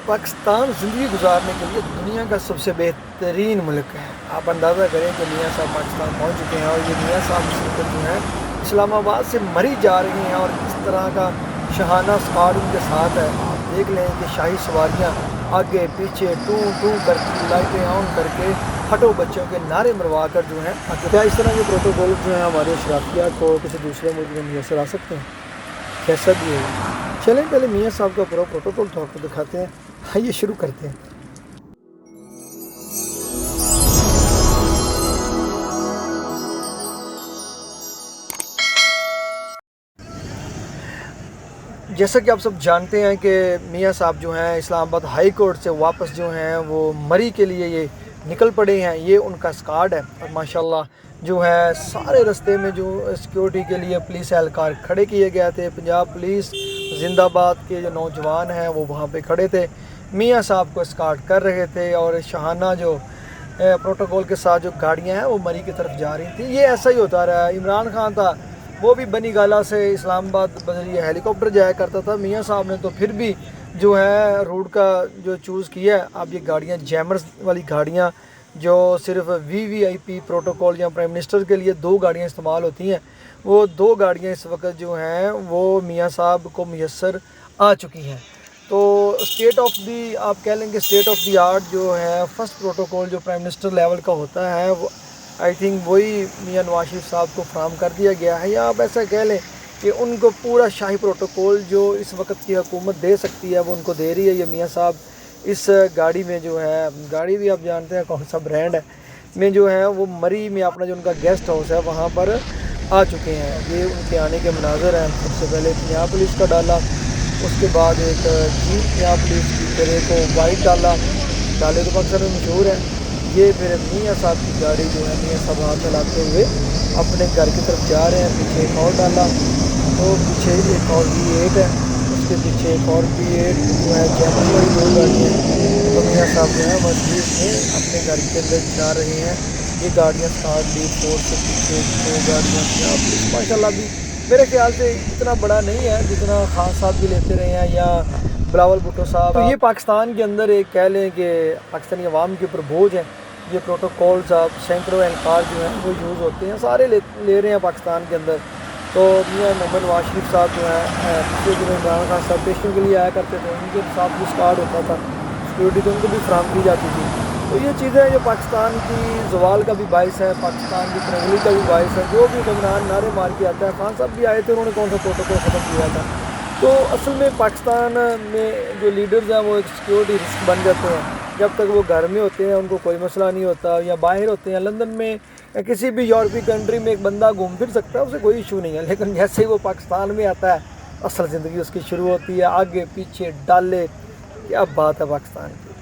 پاکستان زندگی گزارنے کے لیے دنیا کا سب سے بہترین ملک ہے۔ آپ اندازہ کریں کہ میاں صاحب پاکستان پہنچ چکے ہیں اور یہ میاں صاحب اس وقت جو ہیں اسلام آباد سے مری جا رہی ہیں اور کس طرح کا شاہانہ اسکارڈ ان کے ساتھ ہے۔ آپ دیکھ لیں کہ شاہی سواریاں آگے پیچھے ٹوں ٹوں کرتی لائٹیں آن کر کے ہٹو بچوں کے نعرے مروا کر جو ہیں کیا اس طرح کے پروٹوکول جو ہیں ہمارے اشرافیہ کو کسی دوسرے ملک میں میسر آ سکتے ہیں؟ کیسا بھی ہے؟ چلیں پہلے میاں صاحب کا پورا پروٹوکول تو آپ کو دکھاتے ہیں۔ آئیے شروع کرتے ہیں۔ جیسا کہ آپ سب جانتے ہیں کہ میاں صاحب جو ہیں اسلام آباد ہائی کورٹ سے واپس جو ہیں وہ مری کے لیے یہ نکل پڑے ہیں۔ یہ ان کا اسکارڈ ہے اور ماشاءاللہ جو ہے سارے رستے میں جو سیکیورٹی کے لیے پولیس اہلکار کھڑے کیے گئے تھے۔ پنجاب پولیس زندہ آباد کے جو نوجوان ہیں وہ وہاں پہ کھڑے تھے، میاں صاحب کو اسکارٹ کر رہے تھے اور شاہانہ جو پروٹوکول کے ساتھ جو گاڑیاں ہیں وہ مری کی طرف جا رہی تھیں۔ یہ ایسا ہی ہوتا رہا ہے۔ عمران خان تھا وہ بھی بنی گالا سے اسلام آباد بذریعہ ہیلی کاپٹر جایا کرتا تھا۔ میاں صاحب نے تو پھر بھی جو ہے روٹ کا جو چوز کیا ہے۔ اب یہ گاڑیاں جیمرز والی گاڑیاں جو صرف وی آئی پی پروٹوکول یا پرائم منسٹر کے لیے 2 گاڑیاں استعمال ہوتی ہیں، وہ 2 گاڑیاں اس وقت جو ہیں وہ میاں صاحب کو میسر آ چکی ہیں۔ تو اسٹیٹ آف دی آپ کہہ لیں کہ اسٹیٹ آف دی آرٹ جو ہے فرسٹ پروٹوکول جو پرائم منسٹر لیول کا ہوتا ہے وہ آئی تھنک وہی میاں نواز شریف صاحب کو فراہم کر دیا گیا ہے، یا آپ ایسا کہہ لیں کہ ان کو پورا شاہی پروٹوکول جو اس وقت کی حکومت دے سکتی ہے وہ ان کو دے رہی ہے۔ یہ میاں صاحب اس گاڑی میں جو ہے، گاڑی بھی آپ جانتے ہیں کون سا برانڈ ہے، میں جو ہے وہ مری میں اپنا جو ان کا گیسٹ ہاؤس ہے وہاں پر آ چکے ہیں۔ یہ ان کے آنے کے مناظر ہیں۔ سب سے پہلے پنجاب پولیس کا ڈالا، اس کے بعد ایک جیپ پنجاب پولیس کی، پھر ایک وائٹ ڈالے تو پاکستان میں مشہور ہے۔ یہ پھر میاں صاحب کی گاڑی جو ہے میاں صاحب ہاتھ چلاتے ہوئے اپنے گھر کی طرف جا رہے ہیں۔ پیچھے ایک اور ڈالا، تو پیچھے ایک اور V8 ہے، اس کے پیچھے ایک اور V8 جو ہے جیمر والی 2 گاڑیاں ہیں۔ تو میاں صاحب جو ہے مسجد میں اپنے گھر کے اندر جا رہے ہیں۔ یہ گاڑیاں اسکارڈ لی 4 سے پیچھے 2 گاڑیاں پنجاب ماشاء اللہ بھی میرے خیال سے اتنا بڑا نہیں ہے جتنا خان صاحب بھی لیتے رہے ہیں یا بلاول بھٹو صاحب۔ تو یہ پاکستان کے اندر ایک کہہ لیں کہ پاکستانی عوام کے اوپر بوجھ ہے۔ یہ پروٹوکولز آپ سینکڑوں اہلکار جو ہیں وہ یوز ہوتے ہیں، سارے لے رہے ہیں پاکستان کے اندر۔ تو میاں محمد نواز شریف صاحب جو ہیں پچھلے دنوں عمران خان صاحب پیشوں کے لیے آیا کرتے تھے، ان کے ساتھ بھی اسکارڈ ہوتا تھا، سیکورٹی تو ان کو بھی فراہم کی جاتی تھی۔ تو یہ چیزیں جو پاکستان کی زوال کا بھی باعث ہے، پاکستان کی تنگلی کا بھی باعث ہے۔ جو بھی حکمران نعرے مار کے آتا ہے، خان صاحب بھی آئے تھے، انہوں نے کون سا پروٹوکول ختم کیا تھا۔ تو اصل میں پاکستان میں جو لیڈرز ہیں وہ ایک سیکورٹی رسک بن جاتے ہیں۔ جب تک وہ گھر میں ہوتے ہیں ان کو کوئی مسئلہ نہیں ہوتا، یا باہر ہوتے ہیں لندن میں یا کسی بھی یورپی کنٹری میں ایک بندہ گھوم پھر سکتا ہے، اسے کوئی ایشو نہیں ہے۔ لیکن جیسے ہی وہ پاکستان میں آتا ہے اصل زندگی اس کی شروع ہوتی ہے، آگے پیچھے ڈالے۔ کیا بات ہے پاکستان کی۔